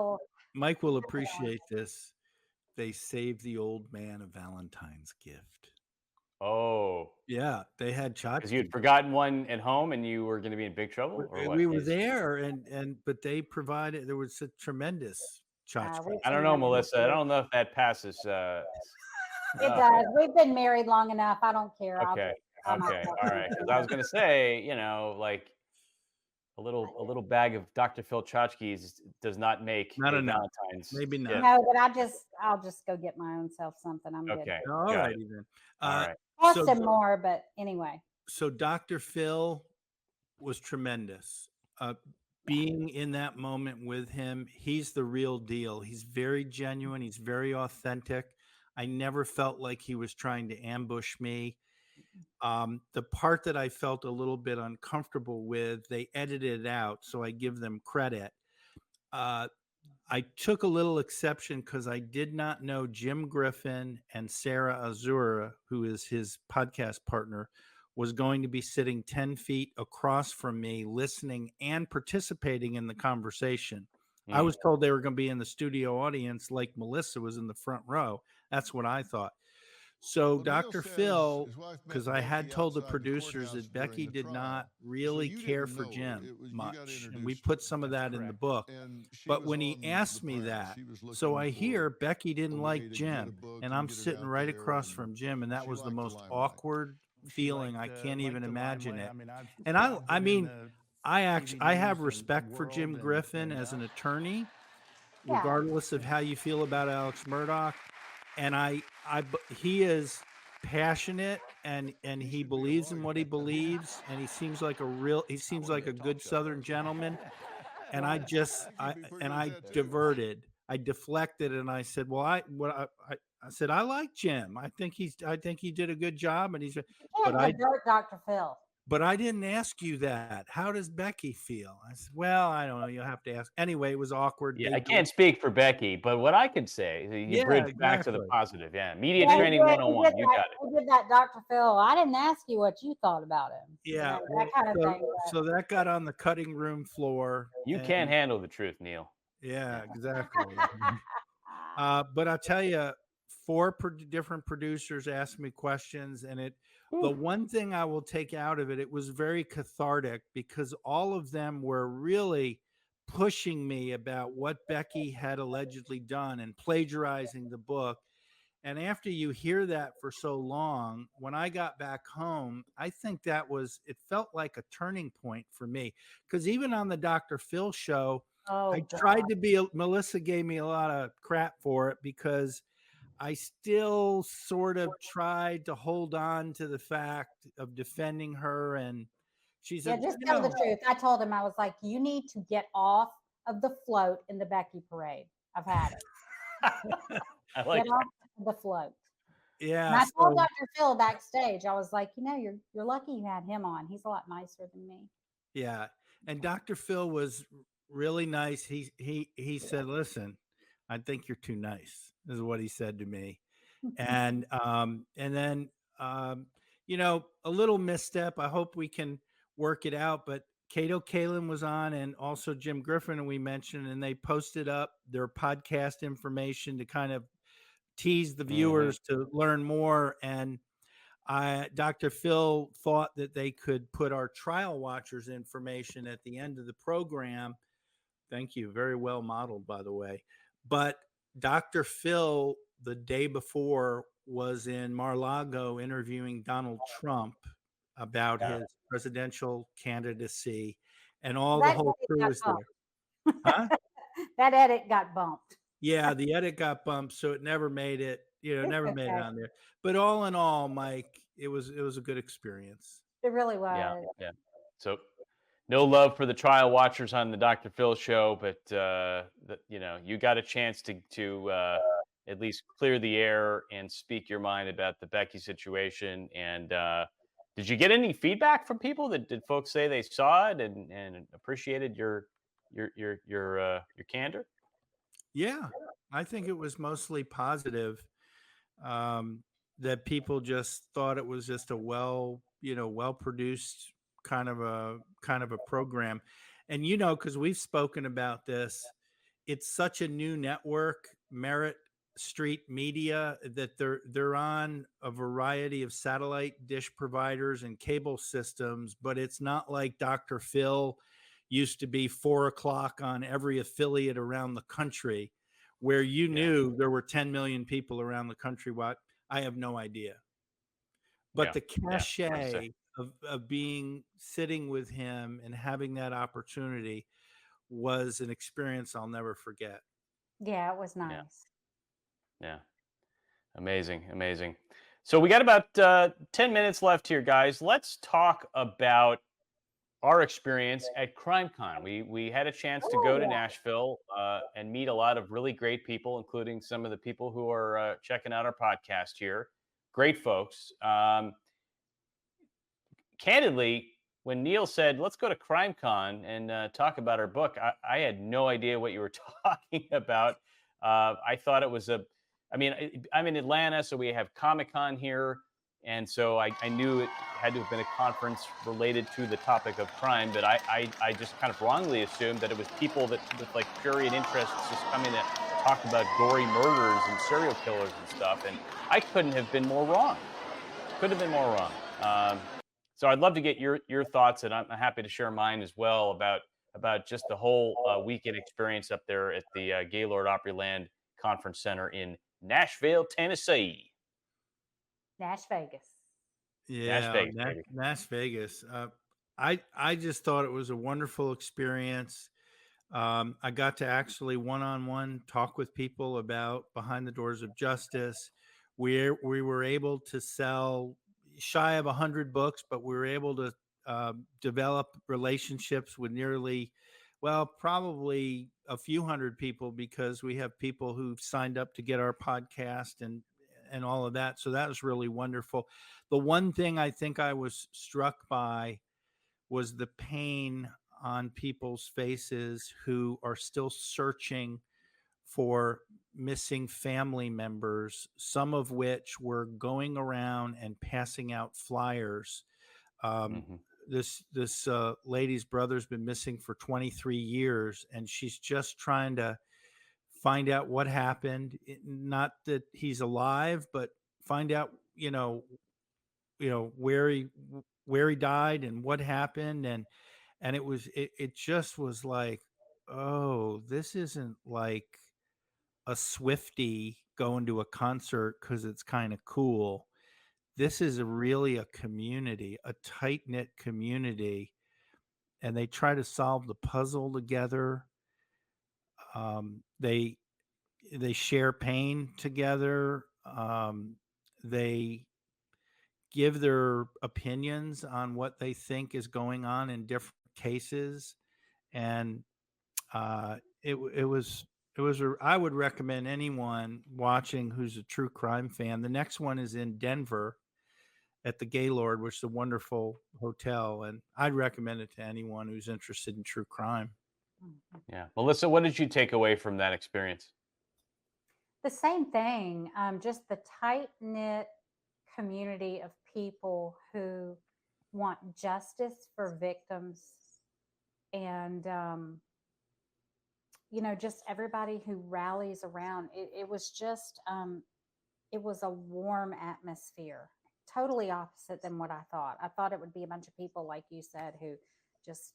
C: Mike will appreciate this. They saved the old man a Valentine's gift.
B: Oh.
C: Yeah, they had
B: Because
C: tchotchkes.
B: you had forgotten one at home and you were going to be in big trouble? Or what?
C: We were there, but they provided. There was a tremendous tchotchke.
B: I don't know, Melissa. I don't know if that passes.
D: It does. We've been married long enough. I don't care.
B: Okay. Okay. All right. Because I was going to say, like a little bag of Dr. Phil Chotchkes does not make
C: Not
B: a
C: enough.
B: Valentine's.
C: Maybe not.
B: gift.
D: No, but I'll just go get my own self something. I'm
B: Okay.
C: All
B: got
C: right,
B: it.
C: then.
B: All right.
D: Cost him more, but anyway.
C: So Dr. Phil was tremendous. Being in that moment with him, he's the real deal. He's very genuine. He's very authentic. I never felt like he was trying to ambush me. The part that I felt a little bit uncomfortable with, they edited it out, so I give them credit. I took a little exception because I did not know Jim Griffin and Sarah Azura, who is his podcast partner, was going to be sitting 10 feet across from me, listening and participating in the conversation. I was told they were going to be in the studio audience like Melissa was in the front row. That's what I thought. So
E: Well,
C: Dr.
E: Neil
C: Phil,
E: says his wife met
C: because I had
E: Becky
C: told the
E: outside
C: producers
E: courthouse
C: that Becky
E: during the
C: did not
E: trial.
C: really
E: So you
C: care
E: didn't
C: for
E: know
C: Jim
E: you got
C: much. And we
E: introduced
C: put
E: her.
C: some of
E: That's
C: that in the
E: correct.
C: book.
E: And she
C: But
E: was
C: when he
E: on the
C: asked me
E: panel.
C: that,
E: She was
C: so
E: looking
C: I
E: for
C: hear Becky
E: a
C: didn't
E: way
C: like
E: to get a
C: Jim,
E: book
C: and
E: and
C: I'm
E: get it
C: sitting
E: out
C: right
E: there,
C: across
E: and
C: from Jim, and that
E: she
C: was the
E: liked the
C: most
E: limelight.
C: awkward feeling. I can't even imagine it. And
F: I've
C: I
F: been in
C: mean,
F: the
C: I
F: TV
C: have
F: news
C: respect for
F: world
C: Jim
F: and-
C: Griffin
F: and,
C: as an attorney,
D: Yeah.
C: regardless of how you feel about Alex Murdaugh. And he is passionate, and he believes in what he believes, and he seems like a good Southern gentleman. And I diverted. I deflected, and I said, "Well, I said I like Jim. I think he did a good job." And
D: You can't divert Dr. Phil.
C: But I didn't ask you that. How does Becky feel? I said, well, I don't know. You'll have to ask. Anyway, it was awkward.
B: Yeah, I can't speak for Becky, but what I could say is you bridge back to the positive. Yeah. Media training 101. You got it.
D: You did that, Dr. Phil. I didn't ask you what you thought about him.
C: Yeah.
D: That kind of thing.
C: So that got on the cutting room floor.
B: You can't handle the truth, Neil.
C: Yeah, exactly. But I'll tell you, 4 different producers asked me questions, and the one thing I will take out of it, it was very cathartic because all of them were really pushing me about what Becky had allegedly done and plagiarizing the book. And after you hear that for so long, when I got back home, I think it felt like a turning point for me. Because even on the Dr. Phil show, Melissa gave me a lot of crap for it because I still sort of tried to hold on to the fact of defending her. And she said,
D: just tell the truth. I told him, I was like, you need to get off of the float in the Becky parade. I've had it.
B: I like
D: get off the float.
C: Yeah.
D: And I told Dr. Phil backstage, I was like, you're lucky you had him on. He's a lot nicer than me.
C: Yeah. And Dr. Phil was really nice. He said, "Listen, I think you're too nice," is what he said to me. And then a little misstep. I hope we can work it out. But Cato Kalin was on, and also Jim Griffin, and we mentioned, and they posted up their podcast information to kind of tease the
B: Hmm.
C: viewers to learn more. And Dr. Phil thought that they could put our trial watchers information at the end of the program. Thank you. Very well modeled, by the way. But Dr. Phil, the day before, was in Mar-a-Lago interviewing Donald Trump about
B: Yeah.
C: his presidential candidacy, and all the
D: That
C: whole
D: edit
C: crew
D: got
C: was there.
D: bumped.
C: Huh?
D: That edit got bumped.
C: Yeah, the edit got bumped, so it never made it.
D: It's
C: Never made it
D: okay.
C: on there. But all in all, Mike, it was a good experience.
D: It really
B: Yeah.
D: was.
B: Yeah. So no love for the trial watchers on the Dr. Phil show, but you got a chance to at least clear the air and speak your mind about the Becky situation. And did you get any feedback from people? Did folks say they saw it and appreciated your candor?
C: Yeah, I think it was mostly positive. um, that people just thought it was just a well produced kind of a program. And because we've spoken about this, it's such a new network, Merit Street Media, that they're on a variety of satellite dish providers and cable systems, but it's not like Dr. Phil used to be 4 o'clock on every affiliate around the country, where you
B: Yeah.
C: knew there were 10 million people around the country. What? I have no idea. But
B: Yeah.
C: the
B: Yeah. Hard to say.
C: cachet of being sitting with him and having that opportunity was an experience I'll never forget.
D: Yeah, it was
B: Yeah.
D: nice.
B: Yeah. Amazing, amazing. So we got about 10 minutes left here, guys. Let's talk about our experience at CrimeCon. We had a chance to
D: Oh
B: go to
D: yeah.
B: Nashville and meet a lot of really great people, including some of the people who are checking out our podcast here. Great folks. Candidly, when Neil said, "Let's go to CrimeCon and talk about our book," I had no idea what you were talking about. I thought it was I mean, I'm in Atlanta, so we have Comic Con here. And so I knew it had to have been a conference related to the topic of crime, but I just kind of wrongly assumed that it was people that with like prurient interests just coming to talk about gory murders and serial killers and stuff. And I couldn't have been more wrong. Couldn't have been more wrong. So I'd love to get your thoughts, and I'm happy to share mine as well about just the whole weekend experience up there at the Gaylord Opryland Conference Center in Nashville, Tennessee.
D: Nash Vegas.
B: Nash
C: Yeah,
B: Vegas, baby.
C: Las Vegas. I just thought it was a wonderful experience. I got to actually one-on-one talk with people about Behind the Doors of Justice. We were able to sell shy of 100 books, but we were able to develop relationships with probably a few hundred people, because we have people who've signed up to get our podcast and all of that. So that was really wonderful. The one thing I think I was struck by was the pain on people's faces who are still searching for missing family members, some of which were going around and passing out flyers. Um,
B: Hmm.
C: this lady's brother's been missing for 23 years, and she's just trying to find out what happened. Not that he's alive, but find out, where he died and what happened. And it just was like, oh, this isn't like a Swiftie going to a concert because it's kind of cool. This is really a community, a tight knit community, and they try to solve the puzzle together. They share pain together. They give their opinions on what they think is going on in different cases. And I would recommend anyone watching who's a true crime fan. The next one is in Denver at the Gaylord, which is a wonderful hotel, and I'd recommend it to anyone who's interested in true crime.
D: Mhm.
B: Yeah. Melissa, what did you take away from that experience?
D: The same thing, just the tight knit community of people who want justice for victims and, just everybody who rallies around. It was just, it was a warm atmosphere, totally opposite than what I thought. I thought it would be a bunch of people, like you said, who just,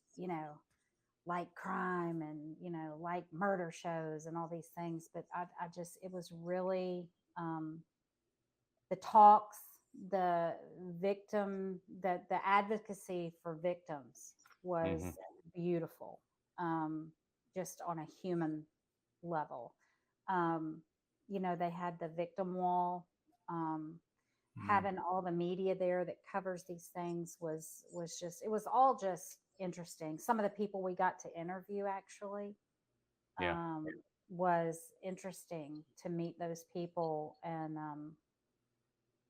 D: like crime and, like murder shows and all these things. But I just, it was really, the talks, the the advocacy for victims was
B: Hmm.
D: beautiful, um, just on a human level. Um, they had the victim wall. Um,
C: Mm.
D: Having all the media there that covers these things was just, it was all just interesting. Some of the people we got to interview actually,
B: Yeah.
D: um, was interesting to meet those people, and,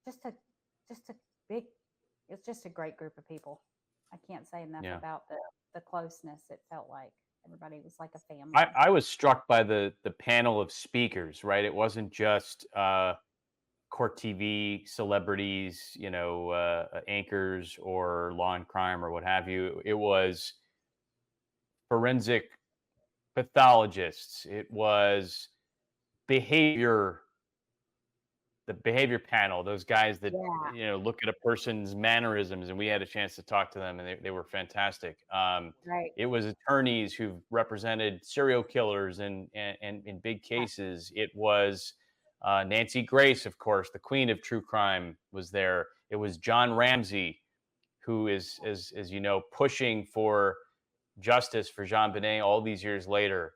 D: just a just a big it's just a great group of people. I can't say enough
B: Yeah.
D: about the closeness. It felt like everybody was like a
B: I,
D: family.
B: I was struck by the panel of speakers, right? It wasn't just court TV celebrities, anchors or law and crime or what have you. It was forensic pathologists. It was behavior, the behavior panel, those guys that,
D: Yeah,
B: look at a person's mannerisms, and we had a chance to talk to them, and they were fantastic.
D: right.
B: It was attorneys who've represented serial killers and in big
D: Yeah,
B: cases. It was Nancy Grace, of course, the queen of true crime, was there. It was John Ramsey, who is, as you know, pushing for justice for Jean Benet all these years later.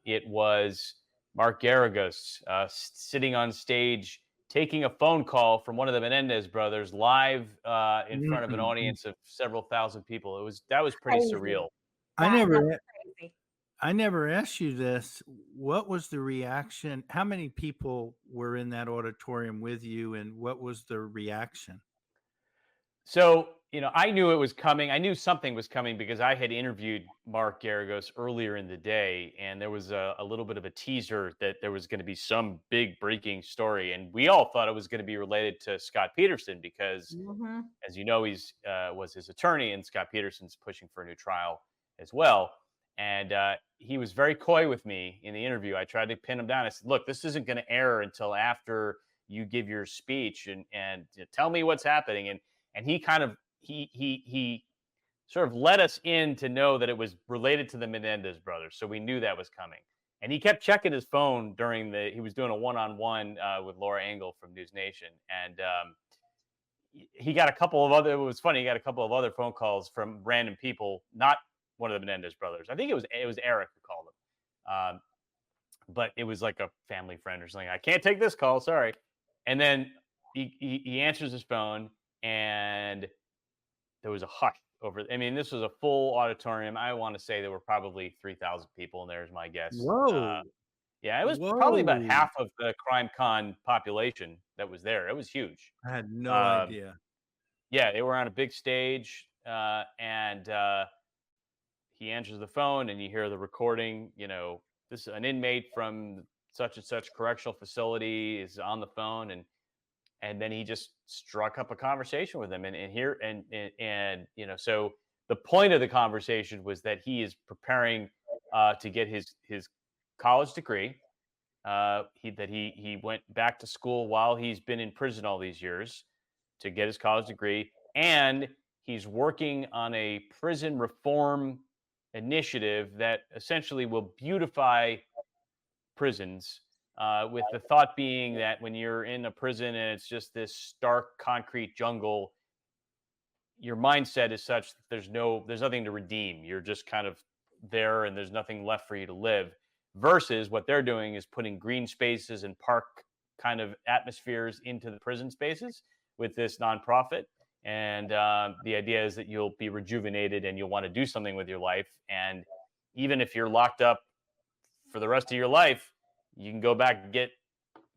B: It was Mark Garagos sitting on stage taking a phone call from one of the Menendez brothers live in front of an
C: Mm.
B: audience of several thousand people. That was pretty
D: crazy.
B: surreal.
C: I
D: That
C: never
D: was crazy.
C: I never asked you this. What was the reaction? How many people were in that auditorium with you, and what was the reaction?
B: So, I knew it was coming. I knew something was coming because I had interviewed Mark Garagos earlier in the day, and there was a little bit of a teaser that there was going to be some big breaking story. And we all thought it was going to be related to Scott Peterson because,
D: Hmm.
B: as you know, he's was his attorney, and Scott Peterson's pushing for a new trial as well. And he was very coy with me in the interview. I tried to pin him down. I said, "Look, this isn't going to air until after you give your speech, and tell me what's happening." And he kind of he sort of let us in to know that it was related to the Menendez brothers, so we knew that was coming. And he kept checking his phone during he was doing a one-on-one with Laura Engel from News Nation, and he got a couple of other. It was funny. He got a couple of other phone calls from random people, not one of the Menendez brothers. I think it was Eric who called him, but it was like a family friend or something. I can't take this call, sorry. And then he answers his phone, and there was a hush over. I mean, this was a full auditorium. I want to say there were probably 3,000 people in there, is my guess.
C: Whoa.
B: Yeah, it was probably about
C: Whoa.
B: half of the CrimeCon population that was there. It was huge.
C: I had no
B: Um,
C: idea.
B: yeah, they were on a big stage, and he answers the phone, and you hear the recording. This an inmate from such and such correctional facility is on the phone, and then he just struck up a conversation with him, and here and so the point of the conversation was that he is preparing to get his college degree. He went back to school while he's been in prison all these years to get his college degree, and he's working on a prison reform initiative that essentially will beautify prisons, with the thought being that when you're in a prison and it's just this stark concrete jungle, your mindset is such that there's nothing to redeem. You're just kind of there, and there's nothing left for you to live. Versus what they're doing is putting green spaces and park kind of atmospheres into the prison spaces with this nonprofit. And the idea is that you'll be rejuvenated and you'll want to do something with your life. And even if you're locked up for the rest of your life, you can go back and get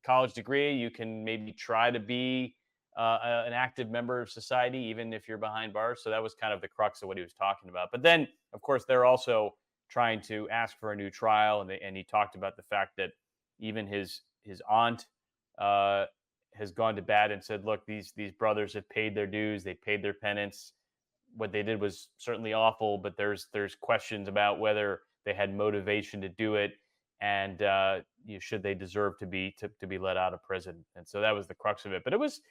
B: college degree. You can maybe try to be an active member of society, even if you're behind bars. So that was kind of the crux of what he was talking about. But then, of course, they're also trying to ask for a new trial, and he talked about the fact that even his aunt has gone to bat and said, "Look, these brothers have paid their dues. They paid their penance. What they did was certainly awful, but there's questions about whether they had motivation to do it, and should they deserve to be let out of prison." And so that was the crux of it. But it was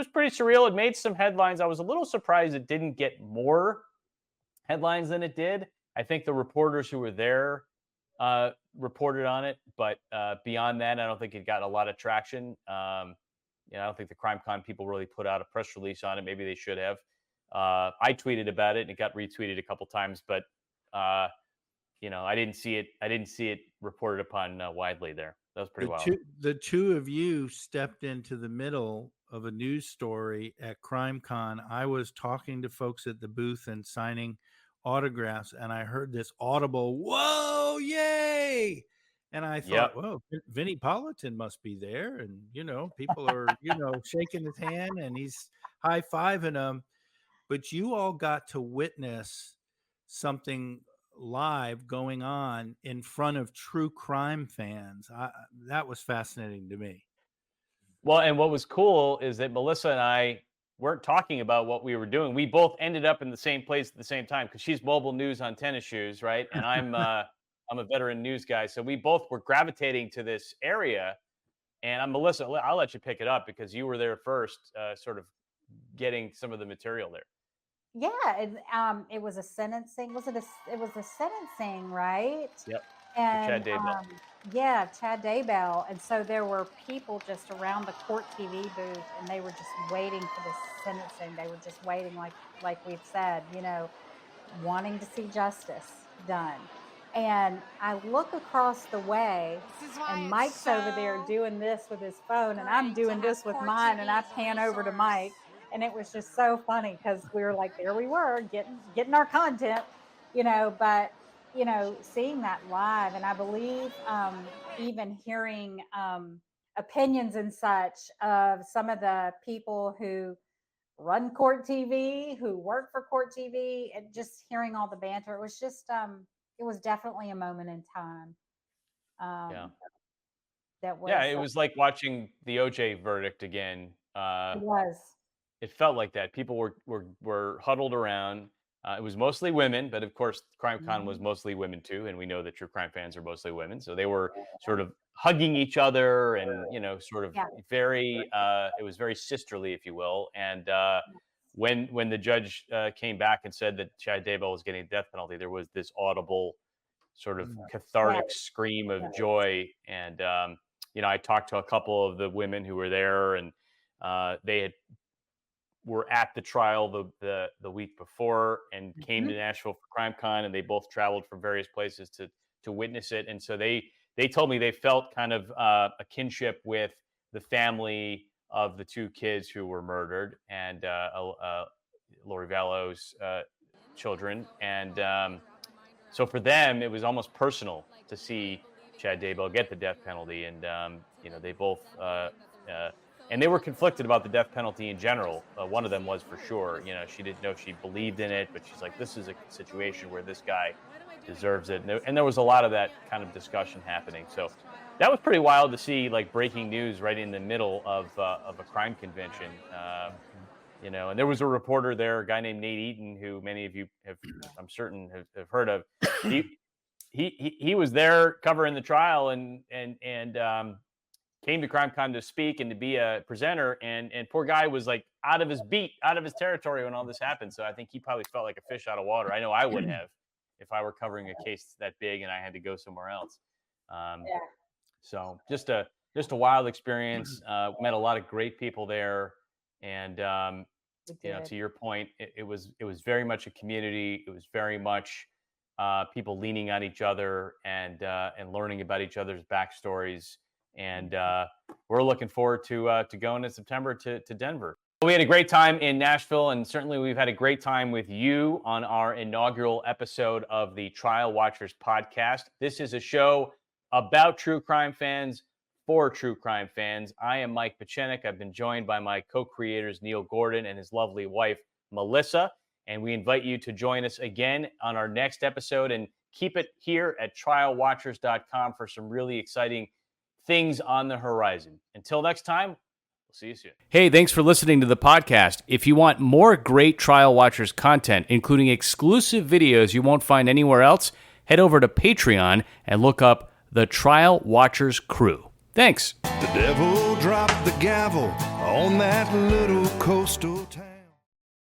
B: pretty surreal. It made some headlines. I was a little surprised it didn't get more headlines than it did. I think the reporters who were there reported on it, but beyond that, I don't think it got a lot of traction. I don't think the CrimeCon people really put out a press release on it. Maybe they should have. I tweeted about it, and it got retweeted a couple times, but I didn't see it. I didn't see it reported upon widely there. That was pretty wild.
C: The two of you stepped into the middle of a news story at CrimeCon. I was talking to folks at the booth and signing autographs, and I heard this audible "Whoa, yay!" And I thought, well, Vinnie Politan must be there, and people are shaking his hand, and he's high-fiving them. But you all got to witness something live going on in front of true crime fans. That was fascinating to me.
B: Well, and what was cool is that Melissa and I weren't talking about what we were doing. We both ended up in the same place at the same time because she's mobile news on tennis shoes, right? And I'm a veteran news guy, so we both were gravitating to this area. And Melissa, I'll let you pick it up because you were there first, sort of getting some of the material there.
D: Yeah, and it was a sentencing. It was a sentencing, right?
B: Yep.
D: And
B: Chad Daybell.
D: Yeah, Chad Daybell. And so there were people just around the court TV booth, and they were just waiting for this sentencing. They were just waiting, like we've said, wanting to see justice done. And I look across the way, and Mike's over there doing this with his phone, and I'm doing this with mine, and I pan over to Mike. And it was just so funny because we were like, there we were getting our content, but, seeing that live. And I believe even hearing opinions and such of some of the people who run court TV, who work for court TV, and just hearing all the banter, it was just, it was definitely a moment in time. That was,
B: it was like watching the OJ verdict again.
D: It was.
B: It felt like that. People were huddled around. It was mostly women, but of course, CrimeCon was mostly women too, and we know that true crime fans are mostly women. So they were sort of hugging each other, and sort of very. It was very sisterly, if you will. And when the judge came back and said that Chad Daybell was getting a death penalty, there was this audible, sort of cathartic scream of joy. And I talked to a couple of the women who were there, and they were at the trial the week before and came to Nashville for CrimeCon, and they both traveled from various places to witness it. And so they told me they felt kind of a kinship with the family of the two kids who were murdered, and Lori Vallow's children. And so for them, it was almost personal to see Chad Daybell get the death penalty. And they both and they were conflicted about the death penalty in general. One of them was for sure. She didn't know if she believed in it, but she's like, this is a situation where this guy deserves it. And there was a lot of that kind of discussion happening. So that was pretty wild to see, like, breaking news right in the middle of a crime convention. And there was a reporter there, a guy named Nate Eaton, who many of you have, I'm certain, have heard of. He was there covering the trial and came to CrimeCon to speak and to be a presenter, and poor guy was like out of his beat, out of his territory when all this happened. So I think he probably felt like a fish out of water. I know I would have if I were covering a case that big and I had to go somewhere else. So just a wild experience. Met a lot of great people there, and to your point, it was very much a community. It was very much people leaning on each other and learning about each other's backstories. And we're looking forward to going in September to Denver. We had a great time in Nashville, and certainly we've had a great time with you on our inaugural episode of the Trial Watchers podcast. This is a show about true crime fans for true crime fans. I am Mike Petchenik. I've been joined by my co-creators, Neil Gordon and his lovely wife, Melissa. And we invite you to join us again on our next episode and keep it here at trialwatchers.com for some really exciting things on the horizon. Until next time, we'll see you soon. Hey, thanks for listening to the podcast. If you want more great Trial Watchers content, including exclusive videos you won't find anywhere else, head over to Patreon and look up the Trial Watchers Crew. Thanks.
A: The devil dropped the gavel on that little coastal town.